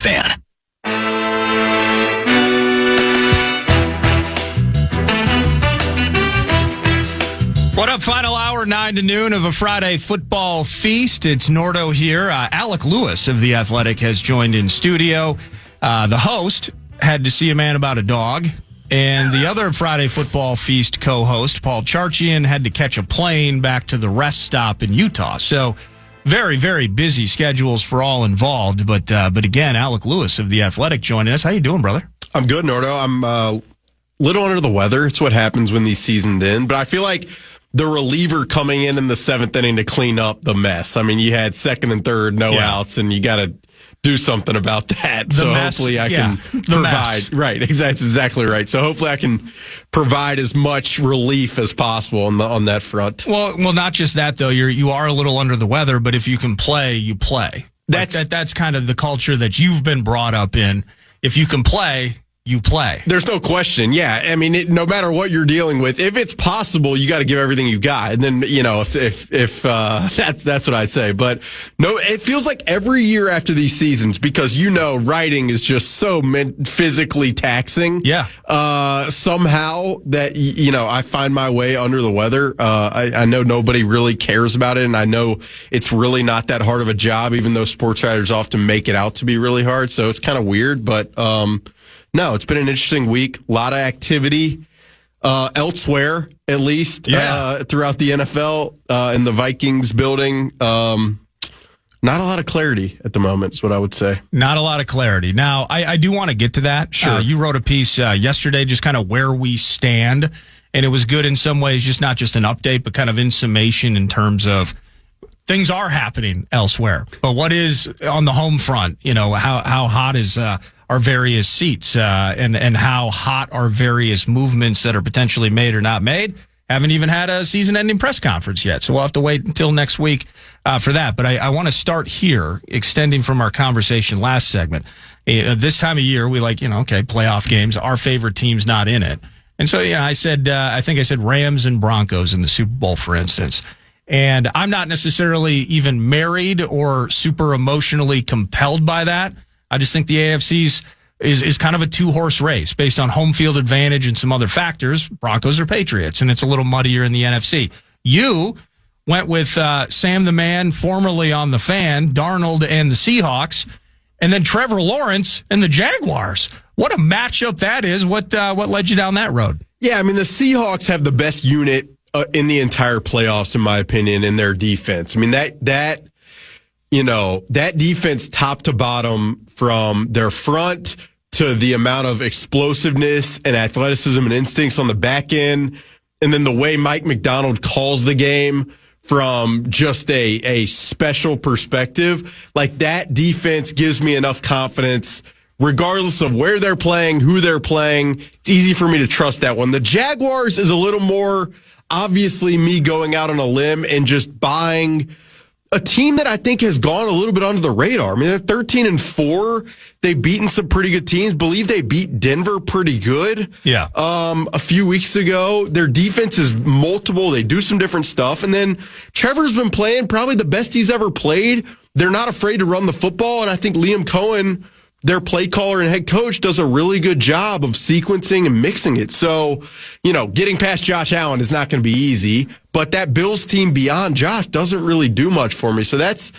KFAN. What up, final hour, 9 to noon of a Friday football feast. It's Nordo here. Alec Lewis of The Athletic has joined in studio. The host had to see a man about a dog. And the other Friday football feast co-host, Paul Charchian, had to catch a plane back to the rest stop in Utah. So very, very busy schedules for all involved. But again, Alec Lewis of The Athletic joining us. How you doing, brother? I'm good, Nordo. I'm a little under the weather. It's what happens when these seasons end. But I feel like the reliever coming in the seventh inning to clean up the mess. I mean, you had second and third, no outs, and you got to do something about that. So hopefully I can provide. Right, that's exactly right. So hopefully I can provide as much relief as possible on that front. Well, not just that though. You are a little under the weather, but if you can play, you play. That's kind of the culture that you've been brought up in. If you can play, you play. There's no question. Yeah. I mean, no matter what you're dealing with, if it's possible, you got to give everything you got. And then, if that's what I'd say. But no, it feels like every year after these seasons, because, writing is just so physically taxing. Yeah. Somehow that, I find my way under the weather. I know nobody really cares about it. And I know it's really not that hard of a job, even though sports writers often make it out to be really hard. So it's kind of weird, but, no, it's been an interesting week. A lot of activity elsewhere, at least, throughout the NFL, in the Vikings building. Not a lot of clarity at the moment is what I would say. Not a lot of clarity. Now, I do want to get to that. Sure. You wrote a piece yesterday just kind of where we stand, and it was good in some ways, just not just an update, but kind of in summation in terms of things are happening elsewhere. But what is on the home front? How hot is our various seats and how hot are various movements that are potentially made or not made? Haven't even had a season-ending press conference yet, so we'll have to wait until next week for that. But I want to start here, extending from our conversation last segment. This time of year, we playoff games. Our favorite team's not in it. And so, I think I said Rams and Broncos in the Super Bowl, for instance. And I'm not necessarily even married or super emotionally compelled by that. I just think the AFC's is kind of a two-horse race based on home field advantage and some other factors. Broncos or Patriots, and it's a little muddier in the NFC. You went with Sam the Man, formerly on the Fan, Darnold and the Seahawks, and then Trevor Lawrence and the Jaguars. What a matchup that is. What led you down that road? Yeah, I mean, the Seahawks have the best unit in the entire playoffs, in my opinion, in their defense. I mean, that defense top to bottom, from their front to the amount of explosiveness and athleticism and instincts on the back end, and then the way Mike McDonald calls the game from just a special perspective, like that defense gives me enough confidence. Regardless of where they're playing, who they're playing, it's easy for me to trust that one. The Jaguars is a little more obviously me going out on a limb and just buying a team that I think has gone a little bit under the radar. I mean, they're 13-4. They've beaten some pretty good teams. Believe they beat Denver pretty good. Yeah. A few weeks ago. Their defense is multiple. They do some different stuff. And then Trevor's been playing probably the best he's ever played. They're not afraid to run the football. And I think Liam Cohen, their play caller and head coach, does a really good job of sequencing and mixing it. So, getting past Josh Allen is not going to be easy, but that Bills team beyond Josh doesn't really do much for me. So that's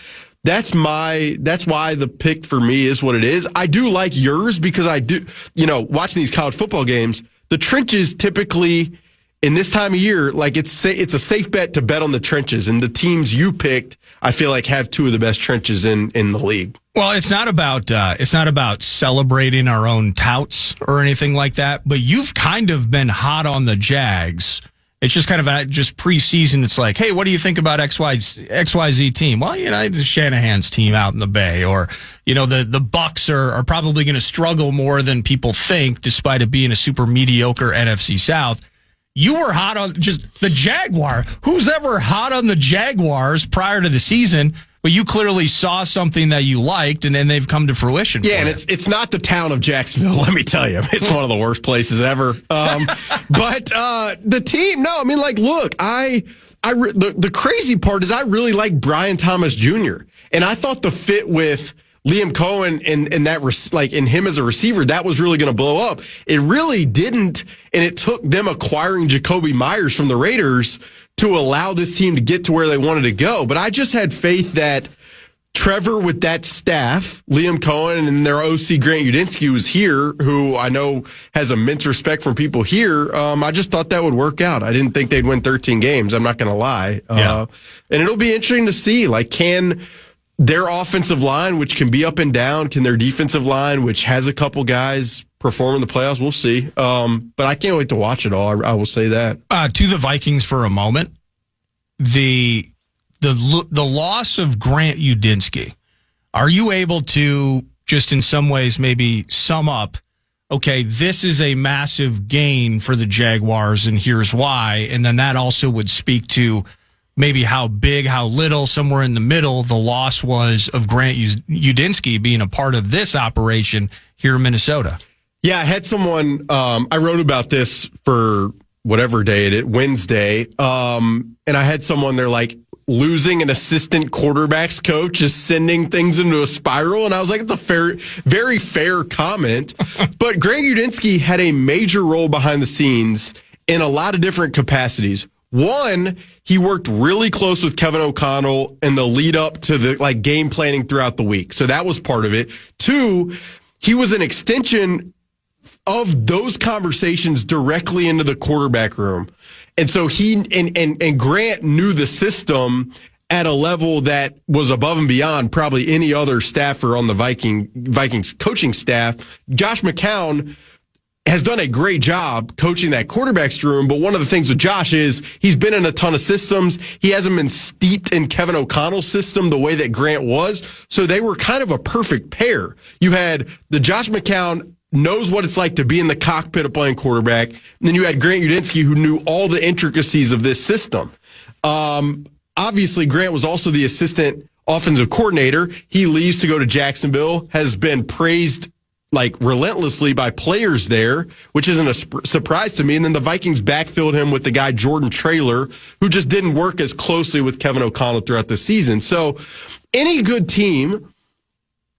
why the pick for me is what it is. I do like yours because I do, watching these college football games, the trenches typically in this time of year, like it's a safe bet to bet on the trenches, and the teams you picked, I feel like, have two of the best trenches in the league. Well, it's not about celebrating our own touts or anything like that, but you've kind of been hot on the Jags. It's just kind of just preseason. It's like, hey, what do you think about XYZ team? Well, the Shanahan's team out in the Bay, or, the Bucks are probably going to struggle more than people think, despite it being a super mediocre NFC South. You were hot on just the Jaguar. Who's ever hot on the Jaguars prior to the season? But you clearly saw something that you liked, and then they've come to fruition. Yeah, and it's not the town of Jacksonville, let me tell you. It's one of the worst places ever. But the team, no, I mean, look, the crazy part is I really like Brian Thomas Jr., and I thought the fit with Liam Cohen and that in him as a receiver, that was really going to blow up. It really didn't, and it took them acquiring Jacoby Myers from the Raiders to allow this team to get to where they wanted to go. But I just had faith that Trevor with that staff, Liam Cohen and their OC Grant Udinski was here, who I know has immense respect from people here. I just thought that would work out. I didn't think they'd win 13 games. I'm not going to lie. And it'll be interesting to see, can their offensive line, which can be up and down, can their defensive line, which has a couple guys perform in the playoffs, we'll see. But I can't wait to watch it all. I will say that. To the Vikings for a moment, the loss of Grant Udinski, are you able to just in some ways maybe sum up, okay, this is a massive gain for the Jaguars and here's why, and then that also would speak to maybe how big, how little, somewhere in the middle, the loss was of Grant Udinski being a part of this operation here in Minnesota? Yeah, I had someone, I wrote about this for whatever day it is, Wednesday, and I had someone, they're like, losing an assistant quarterbacks coach is sending things into a spiral. And I was like, it's a very fair comment. But Grant Udinski had a major role behind the scenes in a lot of different capacities. One, he worked really close with Kevin O'Connell in the lead up to the game planning throughout the week. So that was part of it. Two, he was an extension of those conversations directly into the quarterback room. And so he and Grant knew the system at a level that was above and beyond probably any other staffer on the Vikings coaching staff. Josh McCown has done a great job coaching that quarterback's room, but one of the things with Josh is he's been in a ton of systems. He hasn't been steeped in Kevin O'Connell's system the way that Grant was. So they were kind of a perfect pair. You had the Josh McCown knows what it's like to be in the cockpit of playing quarterback. And then you had Grant Udinski, who knew all the intricacies of this system. Obviously, Grant was also the assistant offensive coordinator. He leaves to go to Jacksonville, has been praised relentlessly by players there, which isn't a surprise to me. And then the Vikings backfilled him with the guy Jordan Traylor, who just didn't work as closely with Kevin O'Connell throughout the season. So any good team,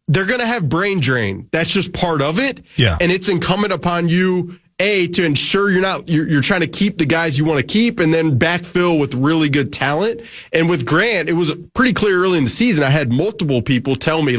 they're going to have brain drain. That's just part of it. Yeah. And it's incumbent upon you, to ensure you're trying to keep the guys you want to keep and then backfill with really good talent. And with Grant, it was pretty clear early in the season. I had multiple people tell me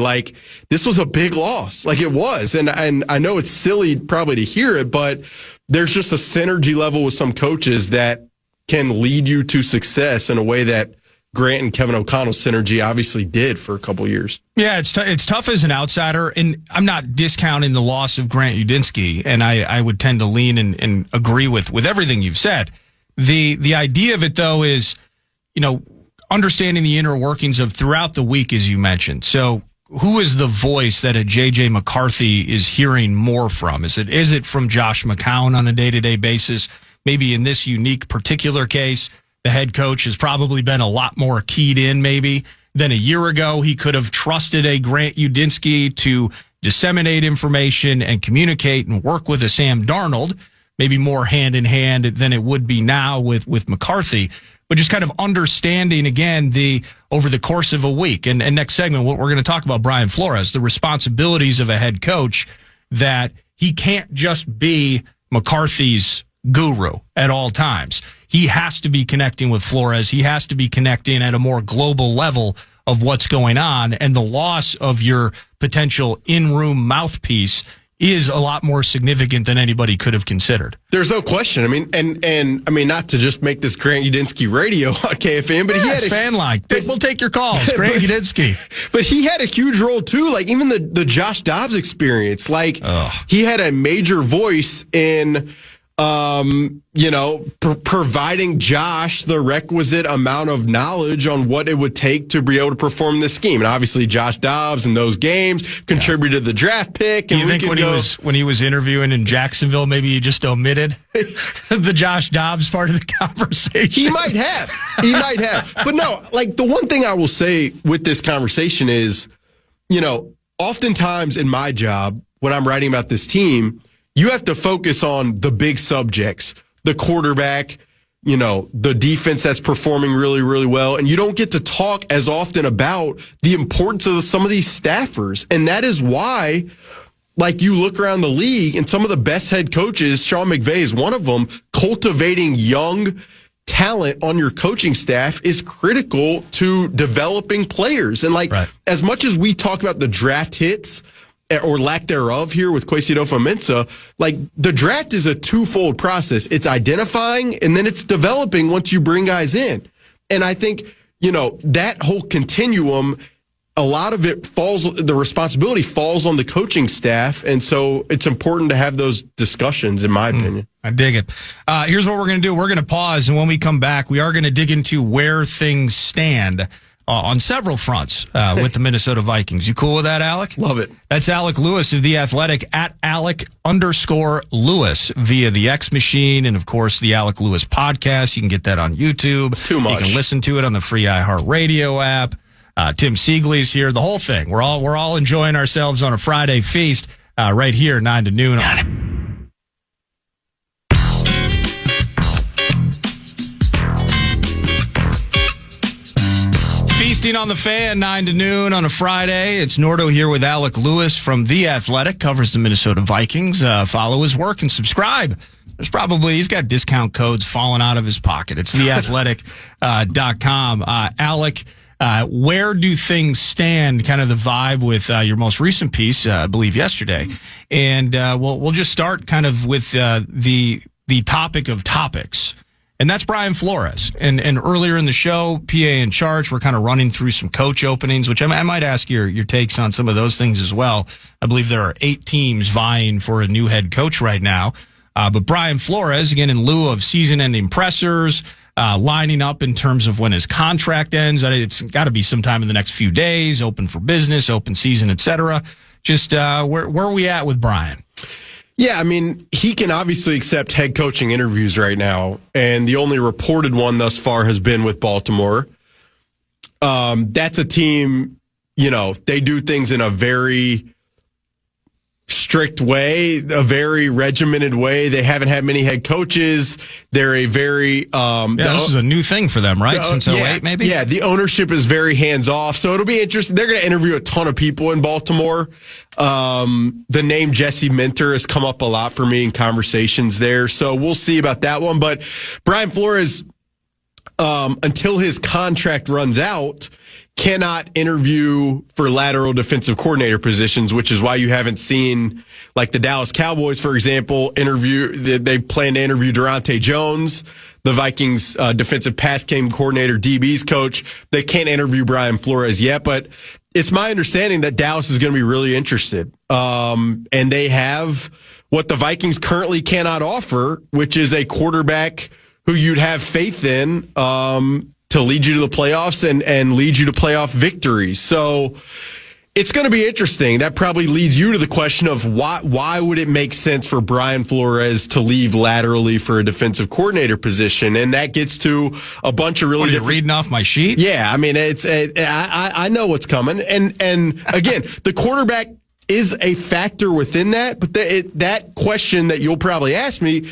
this was a big loss. It was. And I know it's silly probably to hear it, but there's just a synergy level with some coaches that can lead you to success in a way that Grant and Kevin O'Connell's synergy obviously did for a couple years. Yeah, it's tough as an outsider, and I'm not discounting the loss of Grant Udinski, and I would tend to lean and agree with everything you've said. The idea of it, though, is, understanding the inner workings of throughout the week, as you mentioned. So who is the voice that a J.J. McCarthy is hearing more from? Is it from Josh McCown on a day-to-day basis? Maybe in this unique particular case, the head coach has probably been a lot more keyed in maybe than a year ago. He could have trusted a Grant Udinski to disseminate information and communicate and work with a Sam Darnold, maybe more hand in hand than it would be now with McCarthy. But just kind of understanding, again, over the course of a week. And next segment, we're going to talk about Brian Flores, the responsibilities of a head coach, that he can't just be McCarthy's guru at all times. He has to be connecting with Flores. He has to be connecting at a more global level of what's going on. And the loss of your potential in-room mouthpiece is a lot more significant than anybody could have considered. There's no question. I mean, and not to just make this Grant Udinski radio on KFAN, but he had a fan line. We'll take your calls, Grant Udinski. But he had a huge role too. Even the Josh Dobbs experience, he had a major voice in providing Josh the requisite amount of knowledge on what it would take to be able to perform this scheme. And obviously Josh Dobbs in those games contributed to the draft pick. And you think when he was interviewing in Jacksonville, maybe he just omitted the Josh Dobbs part of the conversation? He might have. But no, the one thing I will say with this conversation is, oftentimes in my job, when I'm writing about this team, you have to focus on the big subjects, the quarterback, the defense that's performing really, really well. And you don't get to talk as often about the importance of some of these staffers. And that is why, like, you look around the league and some of the best head coaches, Sean McVay is one of them, cultivating young talent on your coaching staff is critical to developing players. And as much as we talk about the draft hits or lack thereof here with Kwesi Adofo-Mensah, like, the draft is a twofold process. It's identifying and then it's developing once you bring guys in. And I think, that whole continuum, a lot of it the responsibility falls on the coaching staff. And so it's important to have those discussions, in my opinion. I dig it. Here's what we're going to do. We're going to pause. And when we come back, we are going to dig into where things stand on several fronts with the Minnesota Vikings. You cool with that, Alec? Love it. That's Alec Lewis of The Athletic, at Alec_Lewis via the X Machine. And, of course, the Alec Lewis podcast. You can get that on YouTube. It's too much. You can listen to it on the free iHeartRadio app. Tim Siegley's here, the whole thing. We're all enjoying ourselves on a Friday feast right here, 9 to noon. Feasting on the Fan, 9 to noon on a Friday. It's Nordo here with Alec Lewis from The Athletic, covers the Minnesota Vikings. Follow his work and subscribe. He's got discount codes falling out of his pocket. It's theathletic.com. Alec, where do things stand, kind of the vibe with your most recent piece, I believe yesterday. And we'll just start kind of with the topic of topics. And that's Brian Flores. And earlier in the show, PA and Charge, we're kind of running through some coach openings, which I might ask your takes on some of those things as well. I believe there are 8 teams vying for a new head coach right now. But Brian Flores, again, in lieu of season-ending pressers, lining up in terms of when his contract ends. It's got to be sometime in the next few days, open for business, open season, etc. Just where are we at with Brian? Yeah, I mean, he can obviously accept head coaching interviews right now, and the only reported one thus far has been with Baltimore. That's a team, they do things in a very strict way, a very regimented way. They haven't had many head coaches. They're a very this is a new thing for them, right? Since 2008, maybe? Yeah, the ownership is very hands-off. So it'll be interesting. They're going to interview a ton of people in Baltimore. The name Jesse Minter has come up a lot for me in conversations there. So we'll see about that one. But Brian Flores, until his contract runs out, cannot interview for lateral defensive coordinator positions, which is why you haven't seen, like, the Dallas Cowboys, for example, they plan to interview Durante Jones, the Vikings defensive pass game coordinator, DB's coach. They can't interview Brian Flores yet, but it's my understanding that Dallas is going to be really interested. And they have what the Vikings currently cannot offer, which is a quarterback who you'd have faith in to lead you to the playoffs and lead you to playoff victories. So it's going to be interesting. That probably leads you to the question of why would it make sense for Brian Flores to leave laterally for a defensive coordinator position? And that gets to a bunch of really. What, are you reading off my sheet? Yeah, I mean, I know what's coming. And again, the quarterback is a factor within that, but that question that you'll probably ask me,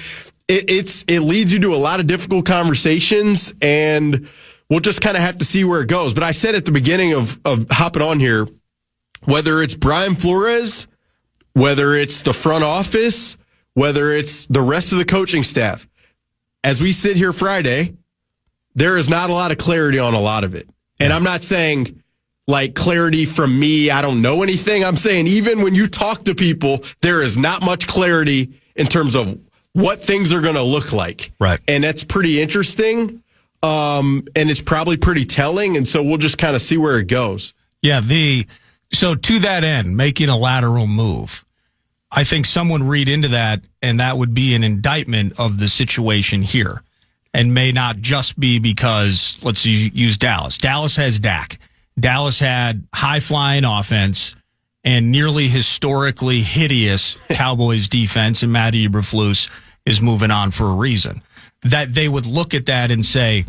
it leads you to a lot of difficult conversations, and we'll just kind of have to see where it goes. But I said at the beginning of hopping on here, whether it's Brian Flores, whether it's the front office, whether it's the rest of the coaching staff, as we sit here Friday, there is not a lot of clarity on a lot of it. And I'm not saying like clarity from me, I don't know anything. I'm saying even when you talk to people, there is not much clarity in terms of what things are going to look like. Right. And that's pretty interesting. And it's probably pretty telling. And so we'll just kind of see where it goes. Yeah. So to that end, making a lateral move, I think someone read into that, and that would be an indictment of the situation here, and may not just be because, let's use Dallas. Dallas has Dak. Dallas had high-flying offense and nearly historically hideous Cowboys defense, and Matt Eberflus is moving on for a reason. That they would look at that and say,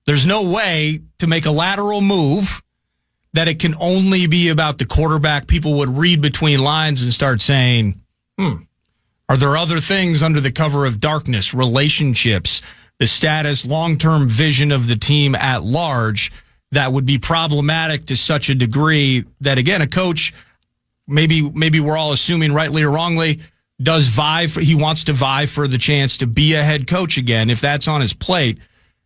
there's no way to make a lateral move that it can only be about the quarterback. People would read between lines and start saying, are there other things under the cover of darkness, relationships, the status, long-term vision of the team at large that would be problematic to such a degree that, again, a coach, maybe we're all assuming rightly or wrongly, he wants to vie for the chance to be a head coach again. If that's on his plate,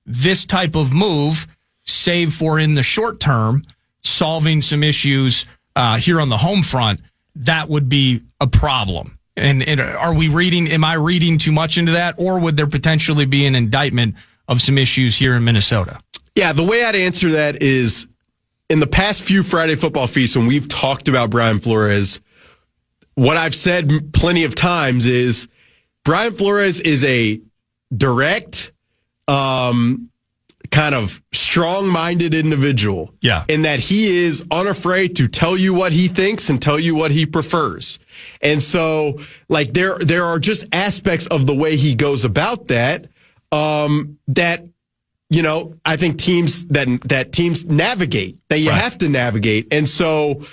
this type of move, save for in the short term, solving some issues here on the home front, that would be a problem. And am I reading too much into that, or would there potentially be an indictment of some issues here in Minnesota? Yeah, the way I'd answer that is, in the past few Friday Football Feasts, when we've talked about Brian Flores, what I've said plenty of times is Brian Flores is a direct, kind of strong-minded individual. Yeah. In that he is unafraid to tell you what he thinks and tell you what he prefers. And so, like, there are just aspects of the way he goes about that, that, you know, I think teams navigate, that you have to navigate. And so,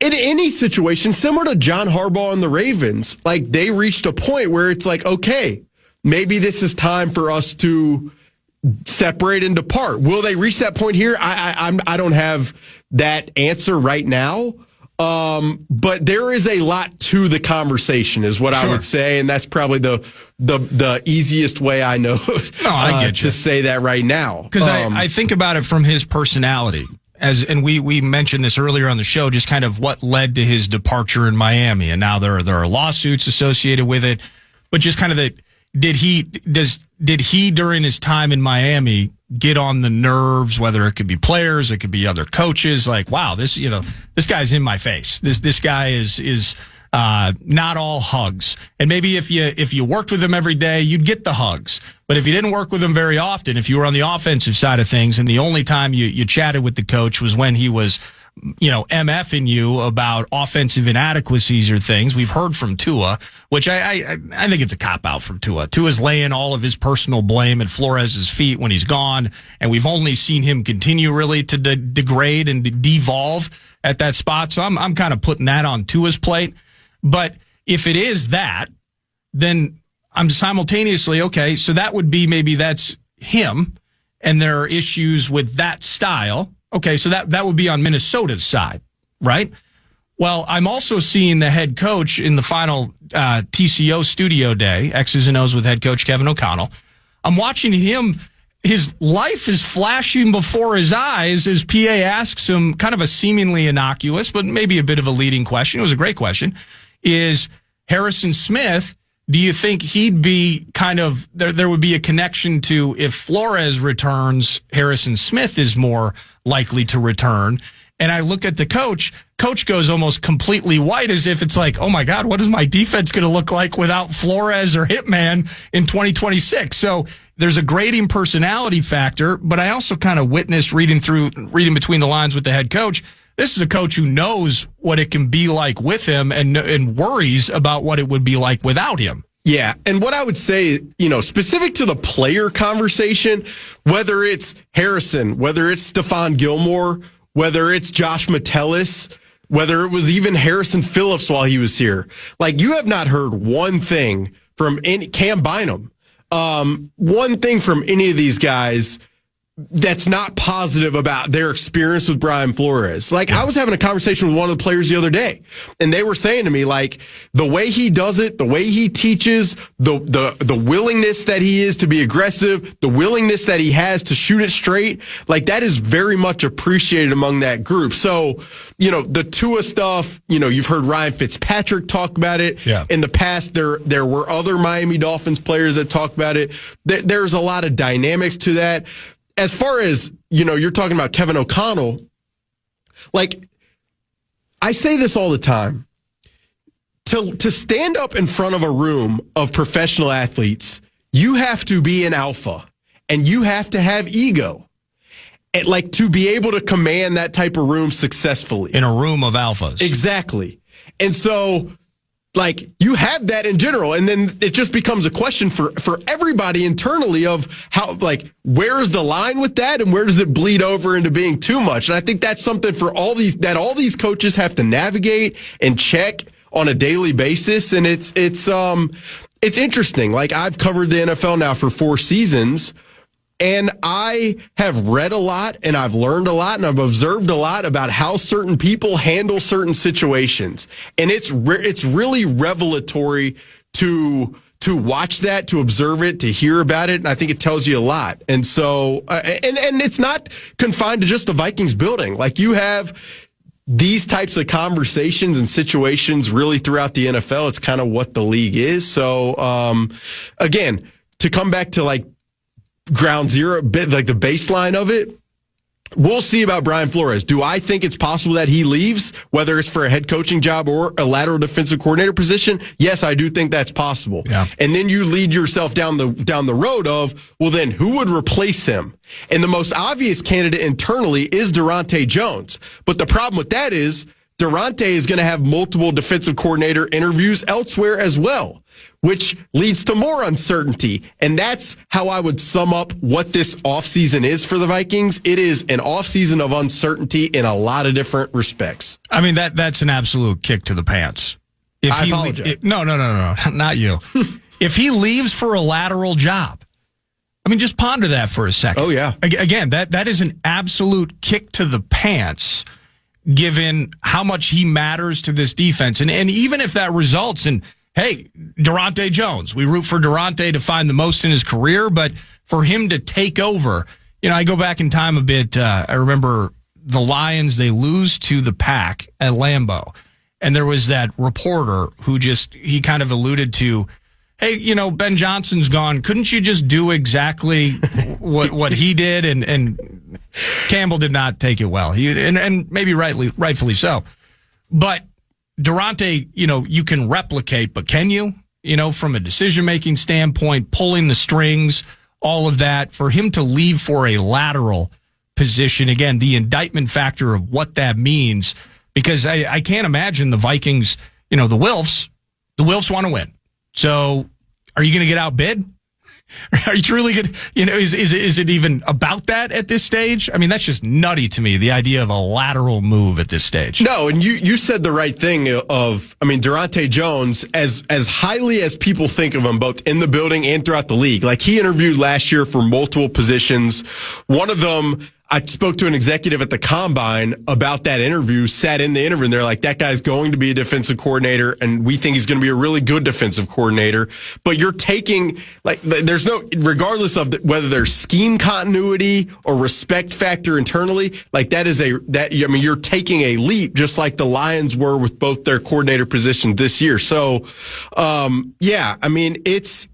in any situation, similar to John Harbaugh and the Ravens, like, they reached a point where it's like, okay, maybe this is time for us to separate and depart. Will they reach that point here? I don't have that answer right now. But there is a lot to the conversation, is what I would say, and that's probably the easiest way I know I get to say that right now. Because I think about it from his personality. And we mentioned this earlier on the show, just kind of what led to his departure in Miami, and now there are lawsuits associated with it. But just kind of did he during his time in Miami get on the nerves, whether it could be players, it could be other coaches, like, wow, this guy's in my face. This guy is not all hugs. And maybe if you worked with him every day, you'd get the hugs. But if you didn't work with him very often, if you were on the offensive side of things, and the only time you chatted with the coach was when he was, MFing you about offensive inadequacies or things. We've heard from Tua, which I think it's a cop-out from Tua. Tua's laying all of his personal blame at Flores' feet when he's gone, and we've only seen him continue really to degrade and devolve at that spot. So I'm kind of putting that on Tua's plate. But if it is that, then I'm simultaneously, okay, so that would be maybe that's him, and there are issues with that style. Okay, so that would be on Minnesota's side, right? Well, I'm also seeing the head coach in the final TCO studio day, X's and O's with head coach Kevin O'Connell. I'm watching him. His life is flashing before his eyes as PA asks him kind of a seemingly innocuous, but maybe a bit of a leading question. It was a great question. Is Harrison Smith, do you think he'd be kind of, there would be a connection to, if Flores returns, Harrison Smith is more likely to return? And I look at the coach goes almost completely white, as if it's like, oh my God, what is my defense going to look like without Flores or Hitman in 2026? So there's a grading personality factor, but I also kind of witnessed reading between the lines with the head coach. This is a coach who knows what it can be like with him and worries about what it would be like without him. Yeah. And what I would say, specific to the player conversation, whether it's Harrison, whether it's Stephon Gilmore, whether it's Josh Metellus, whether it was even Harrison Phillips while he was here, like, you have not heard one thing from Cam Bynum, one thing from any of these guys that's not positive about their experience with Brian Flores. Like, I was having a conversation with one of the players the other day, and they were saying to me, like, the way he does it, the way he teaches, the willingness that he is to be aggressive, the willingness that he has to shoot it straight, like, that is very much appreciated among that group. So, the Tua stuff, you've heard Ryan Fitzpatrick talk about it. Yeah. In the past, there were other Miami Dolphins players that talk about it. There's a lot of dynamics to that. As far as, you're talking about Kevin O'Connell, like, I say this all the time. To stand up in front of a room of professional athletes, you have to be an alpha, and you have to have ego. And, like, to be able to command that type of room successfully. In a room of alphas. Exactly. And so, like, you have that in general, and then it just becomes a question for everybody internally of how, like, where is the line with that, and where does it bleed over into being too much? And I think that's something for all these coaches have to navigate and check on a daily basis. And it's it's interesting. Like, I've covered the NFL now for 4 seasons, and I have read a lot, and I've learned a lot, and I've observed a lot about how certain people handle certain situations. And it's really revelatory to watch that, to observe it, to hear about it. And I think it tells you a lot. And so, and it's not confined to just the Vikings building. Like, you have these types of conversations and situations really throughout the NFL. It's kind of what the league is. So, again, to come back to like ground zero, like the baseline of it, we'll see about Brian Flores. Do I think it's possible that he leaves, whether it's for a head coaching job or a lateral defensive coordinator position? Yes, I do think that's possible. Yeah. And then you lead yourself down the road of, well, then who would replace him? And the most obvious candidate internally is Durante Jones. But the problem with that is Durante is going to have multiple defensive coordinator interviews elsewhere as well, which leads to more uncertainty. And that's how I would sum up what this offseason is for the Vikings. It is an offseason of uncertainty in a lot of different respects. I mean, that's an absolute kick to the pants. I apologize. No, not you. If he leaves for a lateral job, I mean, just ponder that for a second. Oh, yeah. Again, that is an absolute kick to the pants, given how much he matters to this defense. And even if that results in, hey, Durante Jones, we root for Durante to find the most in his career, but for him to take over, I go back in time a bit. I remember the Lions, they lose to the Pack at Lambeau. And there was that reporter who he kind of alluded to, hey, Ben Johnson's gone. Couldn't you just do exactly what he did? And Campbell did not take it well. And maybe rightfully so. But Durante, you can replicate, but can you? From a decision-making standpoint, pulling the strings, all of that, for him to leave for a lateral position, again, the indictment factor of what that means, because I can't imagine the Vikings, the Wilfs want to win. So are you going to get outbid? Are you truly good? Is it even about that at this stage? I mean, that's just nutty to me, the idea of a lateral move at this stage. No, and you said the right thing of, Durante Jones, as highly as people think of him, both in the building and throughout the league. Like, he interviewed last year for multiple positions. One of them, I spoke to an executive at the Combine about that interview, sat in the interview, and they're like, that guy's going to be a defensive coordinator, and we think he's going to be a really good defensive coordinator. But you're taking, like, there's no, regardless of whether there's scheme continuity or respect factor internally, like, you're taking a leap, just like the Lions were with both their coordinator positions this year. So,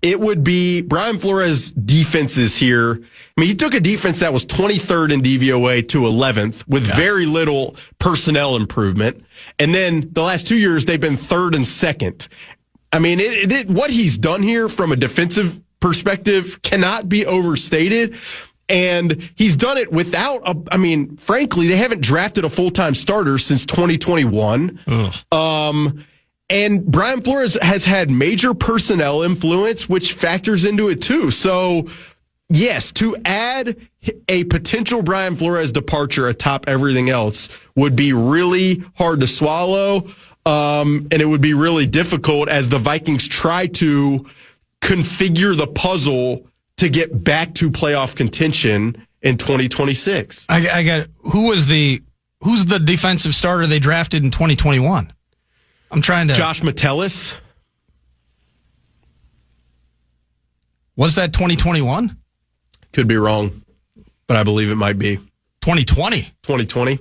it would be Brian Flores' defenses here. He took a defense that was 23rd in DVOA to 11th with very little personnel improvement. And then the last 2 years, they've been 3rd and 2nd. What he's done here from a defensive perspective cannot be overstated. And he's done it without, frankly, they haven't drafted a full-time starter since 2021. And Brian Flores has had major personnel influence, which factors into it too. So, yes, to add a potential Brian Flores departure atop everything else would be really hard to swallow, and it would be really difficult as the Vikings try to configure the puzzle to get back to playoff contention in 2026. I got who's the defensive starter they drafted in 2021? I'm trying to. Josh Metellus. Was that 2021? Could be wrong, but I believe it might be 2020. 2020.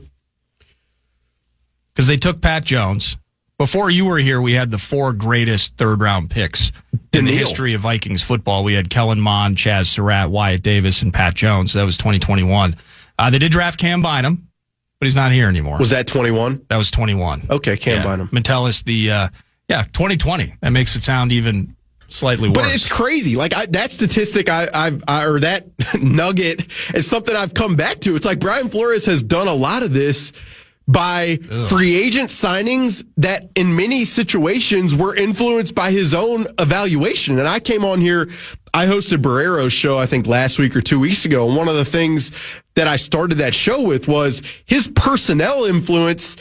Because they took Pat Jones. Before you were here, we had the 4 greatest third-round picks in the history of Vikings football. We had Kellen Mond, Chaz Surratt, Wyatt Davis, and Pat Jones. That was 2021. They did draft Cam Bynum, but he's not here anymore. Was that 21? That was 21. Okay, Cam Bynum. Metellus, 2020. That makes it sound even slightly worse. But it's crazy. Like, that statistic or that nugget is something I've come back to. It's like Brian Flores has done a lot of this by free agent signings that in many situations were influenced by his own evaluation. And I came on here, I hosted Barrero's show, I think last week or 2 weeks ago. And one of the things that I started that show with was his personnel influence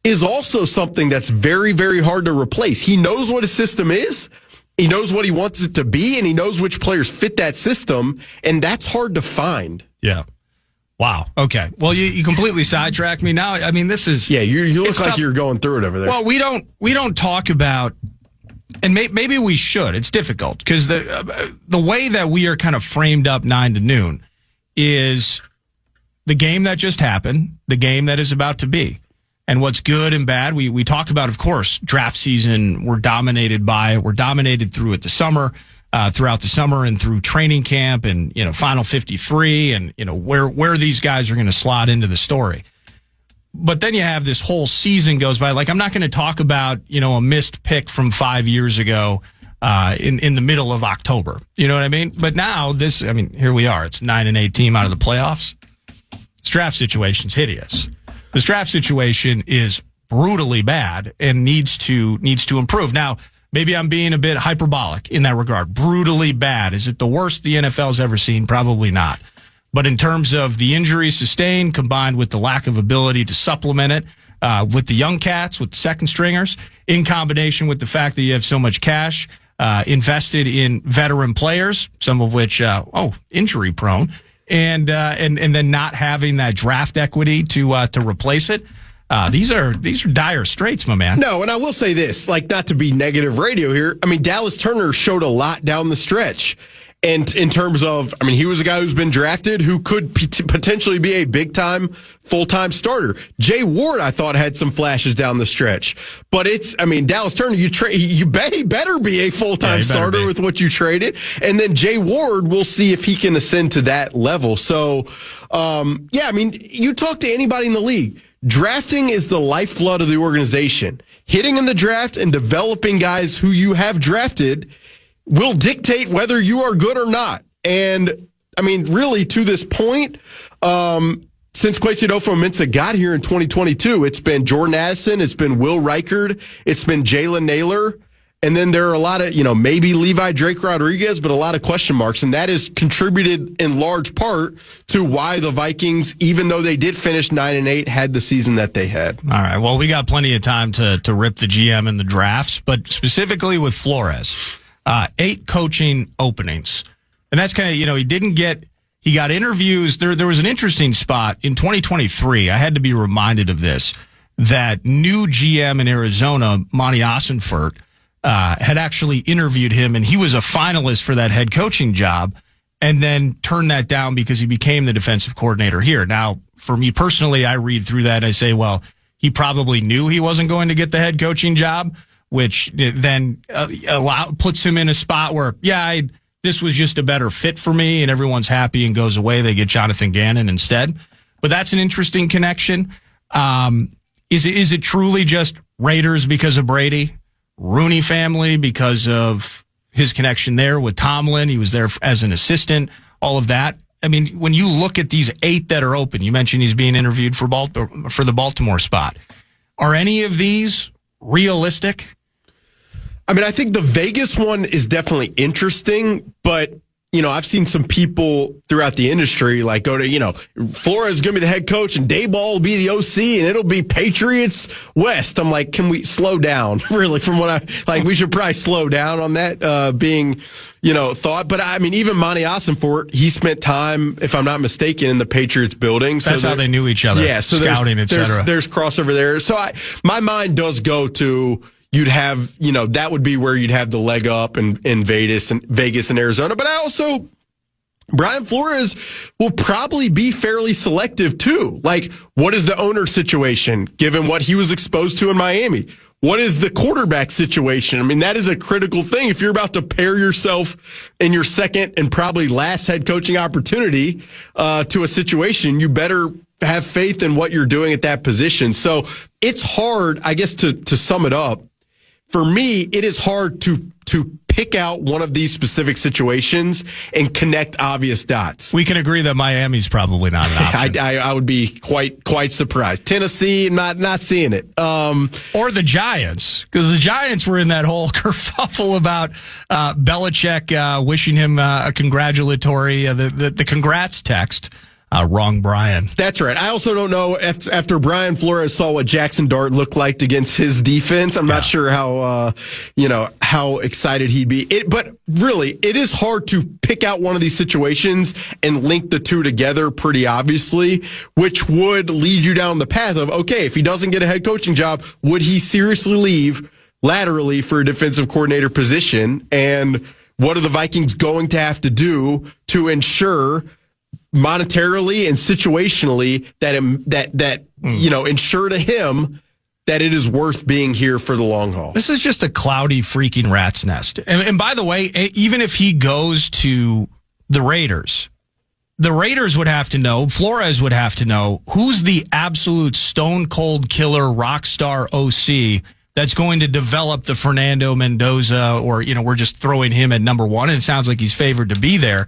is also something that's very, very hard to replace. He knows what his system is. He knows what he wants it to be, and he knows which players fit that system, and that's hard to find. Yeah. Wow. Okay. Well, you completely sidetracked me now. I mean, this is... Yeah, you look like tough. You're going through it over there. Well, we don't talk about... And maybe we should. It's difficult because the way that we are kind of framed up 9 to noon is the game that just happened, the game that is about to be. And what's good and bad, we talk about, of course, draft season. We're dominated by it. We're dominated throughout the summer and through training camp and, Final 53 and, where these guys are going to slot into the story. But then you have this whole season goes by. Like, I'm not going to talk about, a missed pick from 5 years ago in the middle of October. You know what I mean? But now here we are. It's 9-8 team out of the playoffs. This draft situation's hideous. This draft situation is brutally bad and needs to improve. Now, maybe I'm being a bit hyperbolic in that regard. Brutally bad. Is it the worst the NFL's ever seen? Probably not. But in terms of the injuries sustained, combined with the lack of ability to supplement it with the young cats, with the second stringers, in combination with the fact that you have so much cash invested in veteran players, some of which injury prone, and then not having that draft equity to replace it. These are dire straits, my man. No, and I will say this, not to be negative radio here. I mean, Dallas Turner showed a lot down the stretch. And in terms of, he was a guy who's been drafted who could potentially be a big-time, full-time starter. Jay Ward, I thought, had some flashes down the stretch. But Dallas Turner, he better be a full-time starter with what you traded. And then Jay Ward, we'll see if he can ascend to that level. So, you talk to anybody in the league. Drafting is the lifeblood of the organization. Hitting in the draft and developing guys who you have drafted will dictate whether you are good or not. And, really, to this point, since Kwesi Adofo-Mensah got here in 2022, it's been Jordan Addison, it's been Will Reichard, it's been Jalen Naylor, and then there are a lot of, maybe Levi Drake Rodriguez, but a lot of question marks. And that has contributed in large part to why the Vikings, even though they did finish 9-8, had the season that they had. All right. Well, we got plenty of time to rip the GM in the drafts, but specifically with Flores. 8 coaching openings. And that's kind of, he got interviews. There was an interesting spot in 2023. I had to be reminded of this, that new GM in Arizona, Monty Ossenfort, had actually interviewed him, and he was a finalist for that head coaching job, and then turned that down because he became the defensive coordinator here. Now, for me personally, I read through that and I say, well, he probably knew he wasn't going to get the head coaching job, which then puts him in a spot where, this was just a better fit for me, and everyone's happy and goes away. They get Jonathan Gannon instead. But that's an interesting connection. Is it truly just Raiders because of Brady? Rooney family because of his connection there with Tomlin? He was there as an assistant, all of that. When you look at these 8 that are open, you mentioned he's being interviewed for the Baltimore spot. Are any of these realistic? I think the Vegas one is definitely interesting, but, I've seen some people throughout the industry go to, Flores is going to be the head coach and Dayball will be the OC and it'll be Patriots West. I'm like, can we slow down? Really, from what we should probably slow down on that being, thought. But even Monty Ossenfort, he spent time, if I'm not mistaken, in the Patriots building. That's how they knew each other. Yeah, so scouting, etc. There's crossover there. So my mind does go to, you'd have, that would be where you'd have the leg up in Vegas and Arizona. But Brian Flores will probably be fairly selective too. What is the owner situation, given what he was exposed to in Miami? What is the quarterback situation? That is a critical thing. If you're about to pair yourself in your second and probably last head coaching opportunity to a situation, you better have faith in what you're doing at that position. So it's hard, I guess, to sum it up. For me, it is hard to pick out one of these specific situations and connect obvious dots. We can agree that Miami's probably not an option. I would be quite surprised. Tennessee, not seeing it. Or the Giants, because the Giants were in that whole kerfuffle about Belichick wishing him a congratulatory, the congrats text wrong Brian. That's right. I also don't know if after Brian Flores saw what Jackson Dart looked like against his defense, I'm not sure how how excited he'd be. But really, it is hard to pick out one of these situations and link the two together pretty obviously, which would lead you down the path of, okay, if he doesn't get a head coaching job, would he seriously leave laterally for a defensive coordinator position? And what are the Vikings going to have to do to ensure monetarily and situationally that ensure to him that it is worth being here for the long haul? This is just a cloudy freaking rat's nest. And by the way, even if he goes to the Raiders would have to know, Flores would have to know, who's the absolute stone cold killer rock star OC that's going to develop the Fernando Mendoza, or, we're just throwing him at number one. And it sounds like he's favored to be there.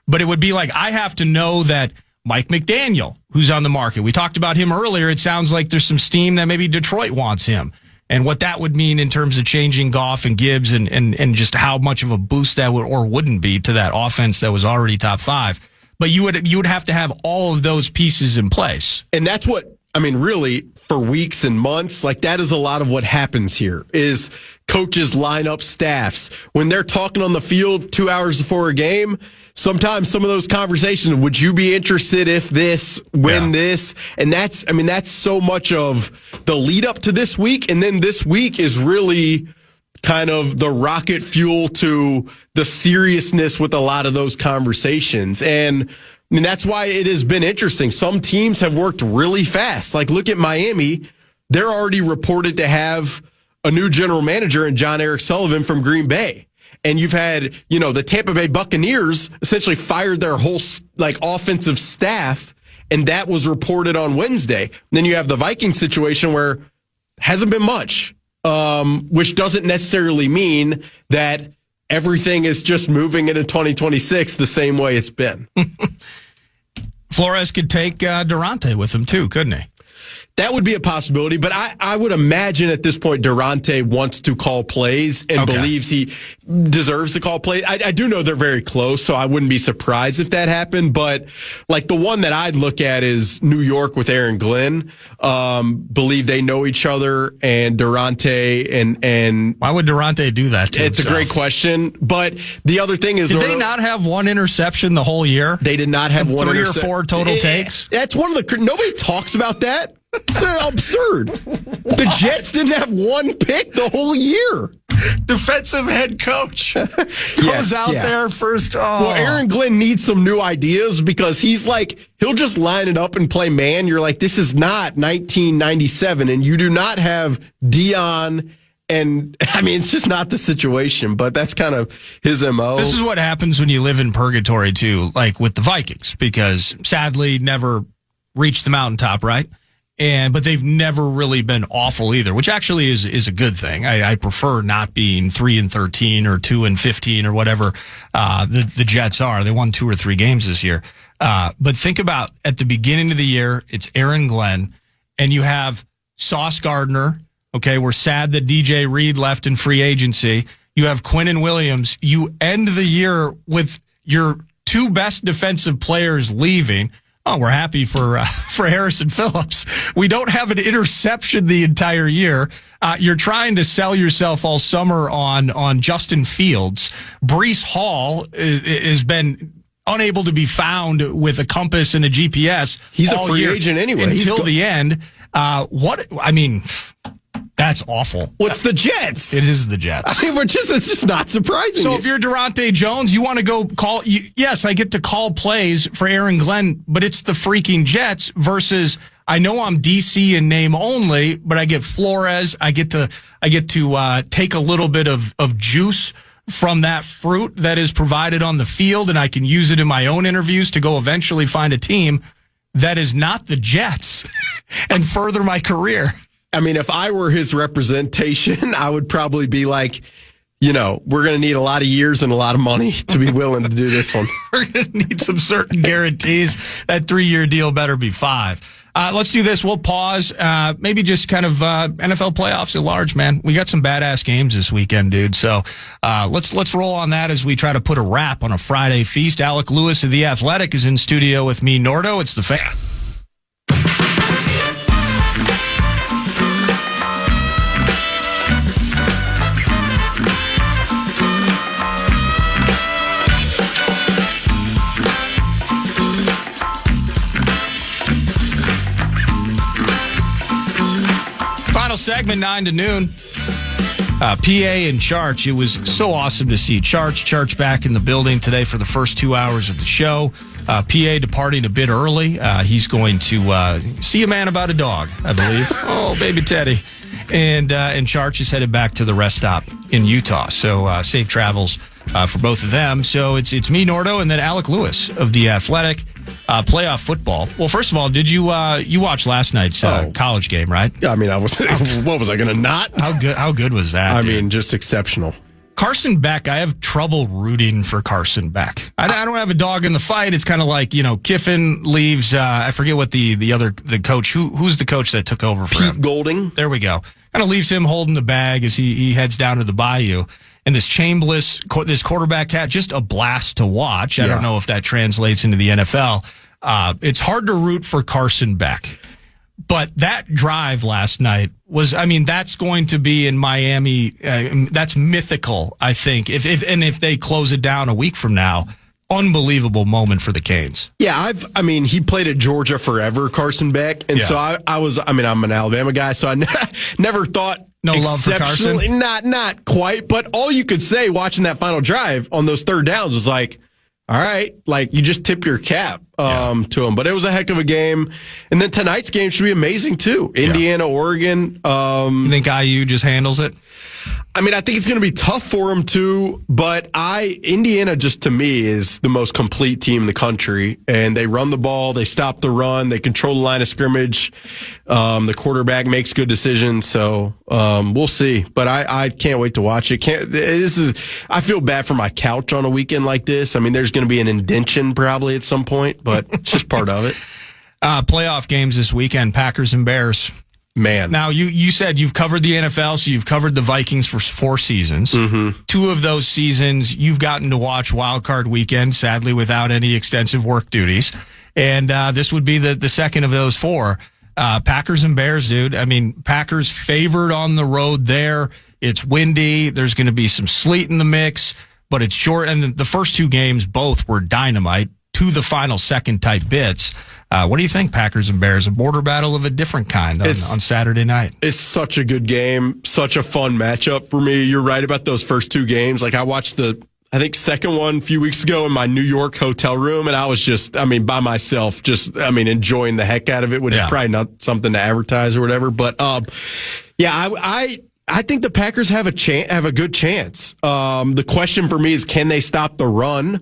But it would be like, I have to know that Mike McDaniel, who's on the market, we talked about him earlier. It sounds like there's some steam that maybe Detroit wants him, and what that would mean in terms of changing Goff and Gibbs and just how much of a boost that would or wouldn't be to that offense that was already top five. But you would have to have all of those pieces in place. And that's what, really, for weeks and months, like that is a lot of what happens here is coaches line up staffs. When they're talking on the field 2 hours before a game, sometimes some of those conversations, would you be interested if this, when this? And that's so much of the lead up to this week. And then this week is really kind of the rocket fuel to the seriousness with a lot of those conversations. And that's why it has been interesting. Some teams have worked really fast. Like, look at Miami. They're already reported to have a new general manager in John Eric Sullivan from Green Bay. And you've had, the Tampa Bay Buccaneers essentially fired their whole offensive staff, and that was reported on Wednesday. And then you have the Vikings situation where hasn't been much, which doesn't necessarily mean that everything is just moving into 2026 the same way it's been. Flores could take Durante with him too, couldn't he? That would be a possibility, but I would imagine at this point Durante wants to call plays and believes he deserves to call plays. I do know they're very close, so I wouldn't be surprised if that happened. But like the one that I'd look at is New York with Aaron Glenn. Believe they know each other, and Durante and why would Durante do that to It's himself? a great question. But the other thing is, did they not have one interception the whole year? They did not have one 3 or 4 total takes. That's one of the nobody talks about that. It's absurd. The Jets didn't have one pick the whole year. Defensive head coach goes out there first. Oh. Well, Aaron Glenn needs some new ideas because he'll just line it up and play man. You're like, this is not 1997, and you do not have Dion. And it's just not the situation, but that's kind of his MO. This is what happens when you live in purgatory too, like with the Vikings, because sadly never reached the mountaintop, right? But they've never really been awful either, which actually is a good thing. I prefer not being 3-13 or 2-15 or whatever the Jets are. They won 2 or 3 games this year. But think about at the beginning of the year, it's Aaron Glenn, and you have Sauce Gardner. Okay, we're sad that DJ Reed left in free agency. You have Quinnen Williams. You end the year with your 2 best defensive players leaving. Oh, we're happy for Harrison Phillips. We don't have an interception the entire year. You're trying to sell yourself all summer on Justin Fields. Breece Hall has been unable to be found with a compass and a GPS. He's a free agent anyway. Until the end. That's awful. What's the Jets? It is the Jets. It's just not surprising. So if you're Durante Jones, you want to go call. Yes, I get to call plays for Aaron Glenn, but it's the freaking Jets versus. I know I'm DC in name only, but I get Flores. I get to take a little bit of juice from that fruit that is provided on the field, and I can use it in my own interviews to go eventually find a team that is not the Jets and further my career. If I were his representation, I would probably be like, we're going to need a lot of years and a lot of money to be willing to do this one. We're going to need some certain guarantees. That 3-year deal better be 5. Let's do this. We'll pause. Maybe just kind of NFL playoffs at large, man. We got some badass games this weekend, dude. So let's roll on that as we try to put a wrap on a Friday feast. Alec Lewis of The Athletic is in studio with me, Nordo. It's the Fan. Final segment, 9 to noon. PA and Charch. It was so awesome to see Charch back in the building today for the first 2 hours of the show. PA departing a bit early. He's going to see a man about a dog, I believe. Oh, baby Teddy. And Charch is headed back to the rest stop in Utah. So safe travels for both of them. So it's me, Nordo, and then Alec Lewis of The Athletic. Playoff football. Well, first of all, did you watch last night's college game, right? Yeah, I mean, what was I going to not? How good was that? I mean, just exceptional. Carson Beck, I have trouble rooting for Carson Beck. I don't have a dog in the fight. It's kind of like, Kiffin leaves, I forget what the coach, who's the coach that took over for him? Pete Golding. There we go. Kind of leaves him holding the bag as he heads down to the bayou. And this this quarterback cat, just a blast to watch. I don't know if that translates into the NFL. It's hard to root for Carson Beck. But that drive last night was, that's going to be in Miami. That's mythical, I think. If they close it down a week from now, unbelievable moment for the Canes. Yeah, he played at Georgia forever, Carson Beck. And so I'm an Alabama guy, so I never thought no love for Carson? Not quite. But all you could say watching that final drive on those third downs was like, all right, like you just tip your cap to him. But it was a heck of a game. And then tonight's game should be amazing too. Indiana, Oregon. You think IU just handles it? I think it's going to be tough for them too, but Indiana just to me is the most complete team in the country, and they run the ball, they stop the run, they control the line of scrimmage. The quarterback makes good decisions, so we'll see. But I can't wait to watch it. I feel bad for my couch on a weekend like this. There's going to be an indention probably at some point, but it's just part of it. Playoff games this weekend, Packers and Bears. Man. Now, you said you've covered the NFL, so you've covered the Vikings for 4 seasons. Mm-hmm. 2 of those seasons, you've gotten to watch Wild Card Weekend, sadly without any extensive work duties. And this would be the second of those 4. Packers and Bears, dude. Packers favored on the road there. It's windy. There's going to be some sleet in the mix, but it's short. And the first 2 games, both were dynamite to the final second type bits. What do you think, Packers and Bears? A border battle of a different kind on Saturday night. It's such a good game, such a fun matchup for me. You're right about those first 2 games. Like I watched second one a few weeks ago in my New York hotel room, and I was just, by myself, enjoying the heck out of it, which is probably not something to advertise or whatever. But I think the Packers have a good chance. The question for me is, can they stop the run?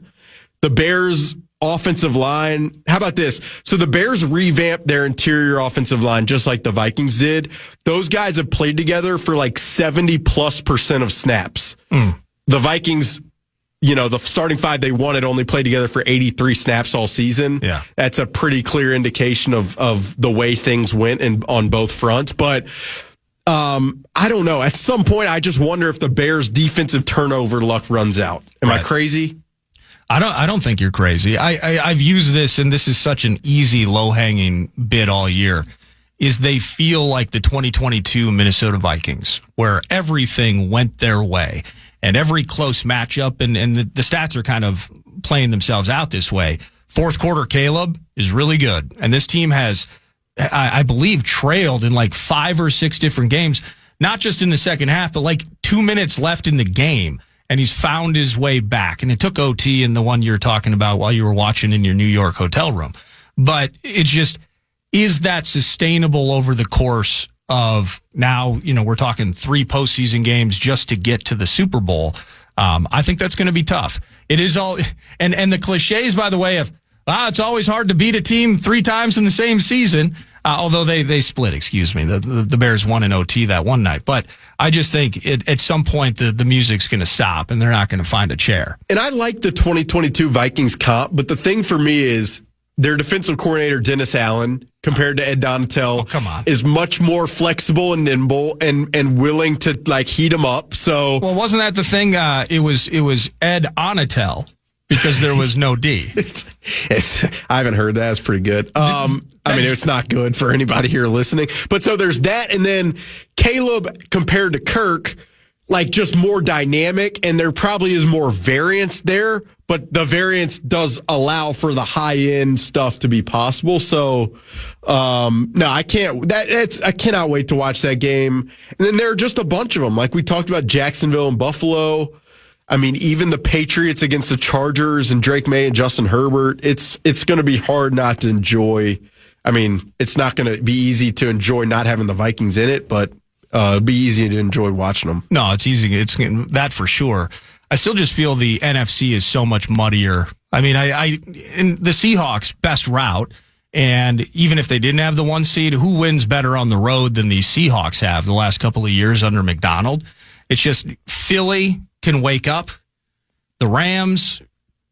The Bears offensive line. How about this? So the Bears revamped their interior offensive line just like the Vikings did. Those guys have played together for like 70+% of snaps. The Vikings, the starting 5 they wanted only played together for 83 snaps all season. Yeah. That's a pretty clear indication of the way things went on both fronts. But I don't know. At some point, I just wonder if the Bears' defensive turnover luck runs out. Am I crazy? I don't think you're crazy. I've used this, and this is such an easy, low-hanging bit all year, is they feel like the 2022 Minnesota Vikings, where everything went their way, and every close matchup, and the stats are kind of playing themselves out this way. Fourth quarter Caleb is really good, and this team has, I believe, trailed in like 5 or 6 different games, not just in the second half, but like 2 minutes left in the game. And he's found his way back. And it took OT in the one you're talking about while you were watching in your New York hotel room. But it's just, is that sustainable over the course of now, we're talking 3 postseason games just to get to the Super Bowl? I think that's going to be tough. It is all, and the cliches, by the way, of, it's always hard to beat a team 3 times in the same season. Although they split, excuse me. The Bears won in OT that one night. But I just think at some point the music's going to stop and they're not going to find a chair. And I like the 2022 Vikings comp, but the thing for me is their defensive coordinator, Dennis Allen, compared to Ed Donatel. Oh, come on. Is much more flexible and nimble and willing to like heat him up. So, well, wasn't that the thing? It was Ed Donatel because there was no D. I haven't heard that. It's pretty good. I mean, it's not good for anybody here listening. But so there's that, and then Caleb compared to Kirk, like just more dynamic, and there probably is more variance there, but the variance does allow for the high end stuff to be possible. So, no, I can't. I cannot wait to watch that game. And then there are just a bunch of them, like we talked about Jacksonville and Buffalo. I mean, even the Patriots against the Chargers and Drake May and Justin Herbert. It's going to be hard not to enjoy. I mean, it's not going to be easy to enjoy not having the Vikings in it, but it'll be easy to enjoy watching them. No, it's easy. It's that for sure. I still just feel the NFC is so much muddier. I mean, in the Seahawks' best route, and even if they didn't have the 1 seed, who wins better on the road than the Seahawks have the last couple of years under McDonald? It's just Philly can wake up. The Rams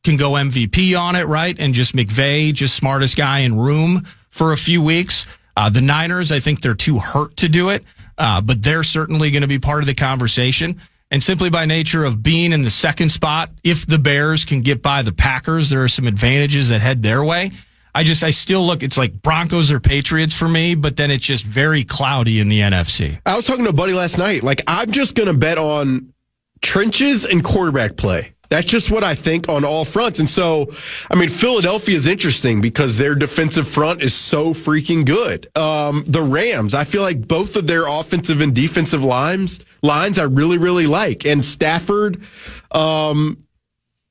can go MVP on it, right? And just McVay, just smartest guy in room for a few weeks. The Niners, I think they're too hurt to do it, but they're certainly going to be part of the conversation. And simply by nature of being in the second spot, if the Bears can get by the Packers, there are some advantages that head their way. I still look, it's like Broncos or Patriots for me, but then it's just very cloudy in the NFC. I was talking to a buddy last night. Like, I'm just going to bet on trenches and quarterback play. That's just what I think on all fronts. And so, I mean, Philadelphia is interesting because their defensive front is so freaking good. The Rams, I feel like both of their offensive and defensive lines I really, really like. And Stafford,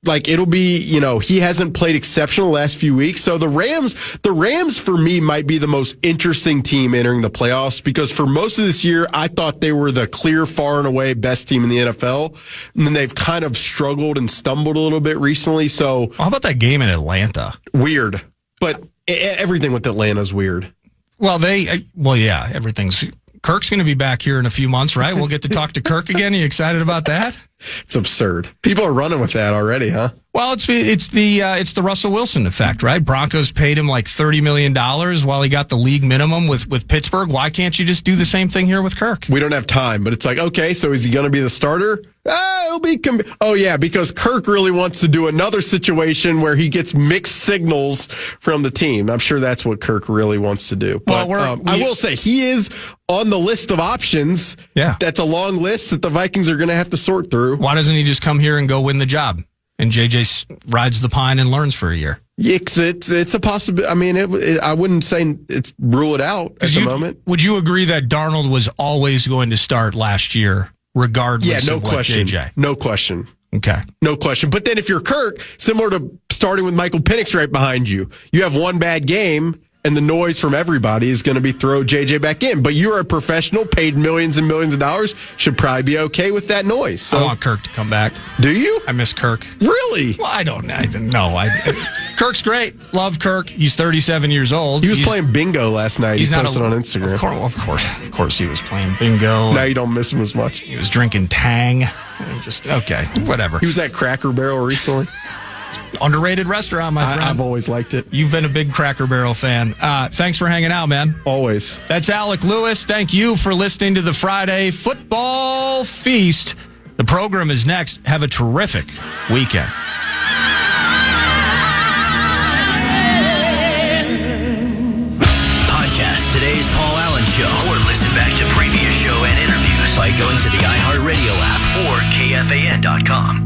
like it'll be, he hasn't played exceptional the last few weeks. So the Rams for me might be the most interesting team entering the playoffs because for most of this year, I thought they were the clear, far and away best team in the NFL. And then they've kind of struggled and stumbled a little bit recently. So how about that game in Atlanta? Weird, but everything with Atlanta is weird. Well, yeah, everything's. Kirk's going to be back here in a few months, right? We'll get to talk to Kirk again. Are you excited about that? It's absurd. People are running with that already, huh? Well, it's the Russell Wilson effect, right? Broncos paid him like $30 million while he got the league minimum with Pittsburgh. Why can't you just do the same thing here with Kirk? We don't have time, but it's like, okay, so is he going to be the starter? He'll be. Oh yeah, because Kirk really wants to do another situation where he gets mixed signals from the team. I'm sure that's what Kirk really wants to do. But I will say he is on the list of options. Yeah, that's a long list that the Vikings are going to have to sort through. Why doesn't he just come here and go win the job? And JJ rides the pine and learns for a year. It's a possibility. I mean, I wouldn't say rule it out at the moment. Would you agree that Darnold was always going to start last year, regardless of what JJ? No question. Okay. No question. But then if you're Kirk, similar to starting with Michael Penix right behind you, you have one bad game, and the noise from everybody is going to be throw JJ back in. But you're a professional, paid millions and millions of dollars, should probably be okay with that noise. So, I want Kirk to come back. Do you? I miss Kirk. Really? Well, I don't know. Kirk's great. Love Kirk. He's 37 years old. He was playing bingo last night. He posted on Instagram. Of course he was playing bingo. Now you don't miss him as much. He was drinking Tang. Okay, whatever. He was at Cracker Barrel recently. Underrated restaurant, my friend. I've always liked it. You've been a big Cracker Barrel fan. Thanks for hanging out, man. Always. That's Alec Lewis. Thank you for listening to the Friday Football Feast. The program is next. Have a terrific weekend. Podcast today's Paul Allen Show or listen back to previous show and interviews by going to the iHeartRadio app or KFAN.com.